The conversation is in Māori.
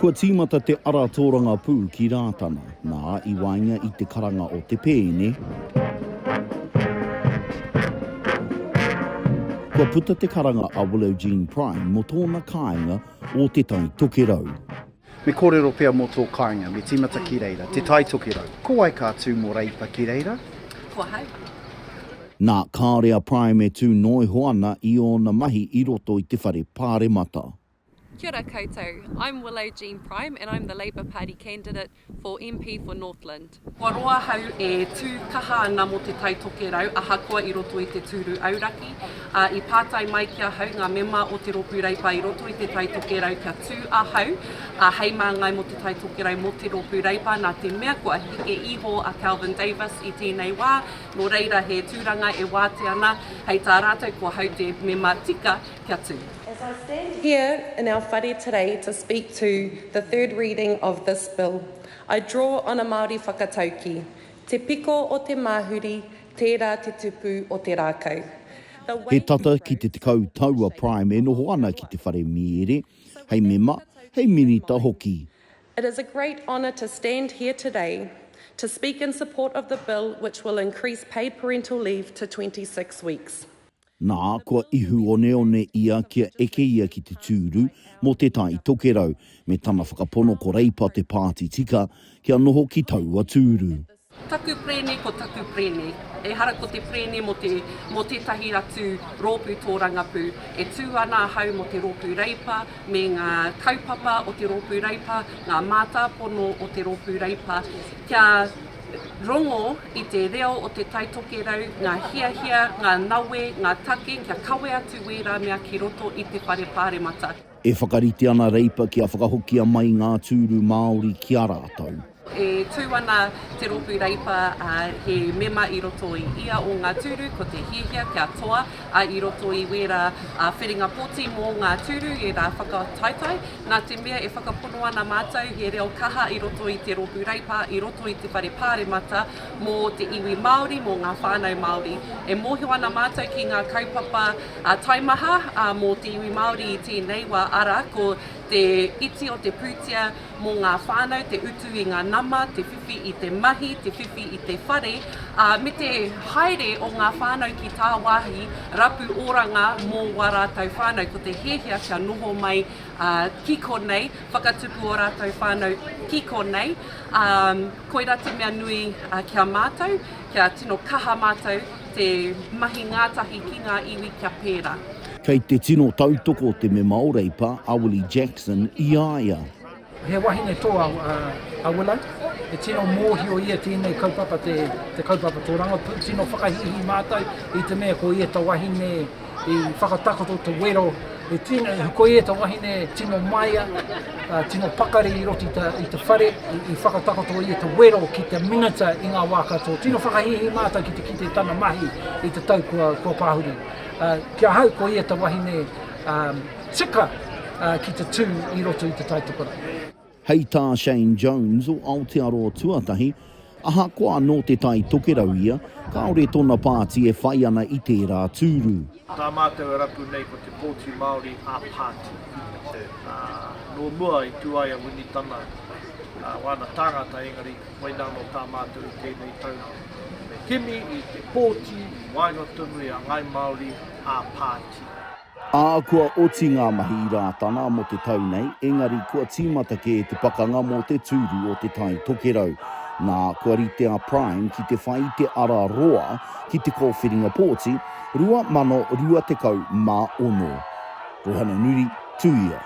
Kua tīmata te ara tōranga pū ki rātana, nā i wainga i te karanga o te pēne. Kua puta te karanga a Willow-Jean Prime mo tōna kāinga o Te Tai Tokerau. Me kōrero pia mō tō kāinga, me tīmata ki reira, Te Tai Tokerau. Ko ai kā tū mō Reipa ki reira? Ko hai. Nā kārea Prime e tū noi hoana i ona mahi i roto i te whare pāre mata. Kia ora koutou. I'm Willow-Jean Prime and I'm the Labour Party candidate for MP for Northland. Kua roa hau e tū kaha ana mo Te Tai Tokerau, aha koa i roto i te tūru auraki. I pātai mai kia hau ngā mema o te roopuu Reipa i roto i Te Tai Tokerau kia tū a hau. Hei mā ngai mo Te Tai Tokerau mo te roopuu Reipa, nā te mea kua hike iho a Calvin Davis i tēnei wā. Nō reira he tūranga e wāte ana, hei tā rātou kua hau te mema tika kia tū. As I stand here in our whare today to speak to the third reading of this bill, I draw on a Māori whakatauki, te piko o te mahuri, tērā te tupu o te rākau. He tata ki te tekau taua Prime e noho ana ki te whare miere, hei mema, hei minita hoki. It is a great honour to stand here today to speak in support of the bill which will increase paid parental leave to 26 weeks. Nā, kua ihu one ia kia eke ia ki te tūru mo Te Tai Tokerau, me tana whakapono ko Reipa te pāti tika, kia noho ki taua tūru. Taku prene ko taku prene. E hara ko te prene mo te tahi ratu roopuu tō rangapu. E tū ana hau mo te roopuu Reipa, me ngā kaupapa o te roopuu Reipa, ngā mātāpono o te roopuu Reipa. Kia rongo i te reo o Te Tai Tokerau, ngā hiahia, ngā nawe, ngā take, kia kawe atu wera mea ki roto i te whare pāre mata. E whakarite ana Reipa kia whakahokia mai ngā tūru Māori ki a rātou. E tū ana te roopuu Reipa he mema i roto i ia o ngā tūru, ko te hiahia kia toa, i roto i wera whiringa pooti mō ngā tūru e rā whakataitai. Nā te mea e whakapono ana mātou he reo kaha i roto i te roopuu Reipa, i roto i te whare pāre mata mō te iwi Māori, mō ngā whānau Māori. E mōhio ana mātou ki ngā kaupapa taimaha mō te iwi Māori i tēnei wā ara, ko te iti o te pūtia mō ngā whānau, te utu i ngā nama, te whiwhi i te mahi, te whiwhi i te whare, me te haere o ngā whānau ki tā wāhi, rapu oranga mō wā rātou whānau, ko te hehia kia noho mai kiko nei, whakatupu o rātou whānau kiko nei, koira te mea nui kia mātou, kia tino kaha mātou, te mahi ngātahi ki ngā iwi kia pērā. Kei te tino tautoko te me Māo Reipa, Awili Jackson, i aia. He wahine toa a Willow, e tino mōhio ia tēnei kaupapa te kaupapa tōranga, tino whakahihi mātou i te mea ko ia ta wahine i whakatakoto te wero, e tino ko ia ta wahine tino maia, tino pakari i roti i te whare, i whakatakoto ia te wero ki te minata i ngā wā katoa. Tino whakahihi mātou ki te tana mahi i te tau kua pāhuri. Kia hau ko ia te wahine tika ki te tū i roto i Te Tai Tokerau. Hei tā Shane Jones o Aotearoa tuatahi, aha koa no Te Tai Tokerau ia, kaore tōna pāti e whai ana i tērā tūru. Tā mātou rapu nei ko te pooti Māori a pāti. No mua i Tuia winitana, wana tāngata engari, wainano tā mātou i tēnei tau. Kimi i te pōti, wainga tunu i a ngai Māori a pāti. Kua oti ngā mahi i rātana mo te tau nei, engari kua tīmata ke te pakanga mo te tūru o Te Tai Tokerau. Nā kua rite a Prime ki te whai te ara roa ki te kōwhiringa pōti, 2,210. Rohana nuri, Tuia.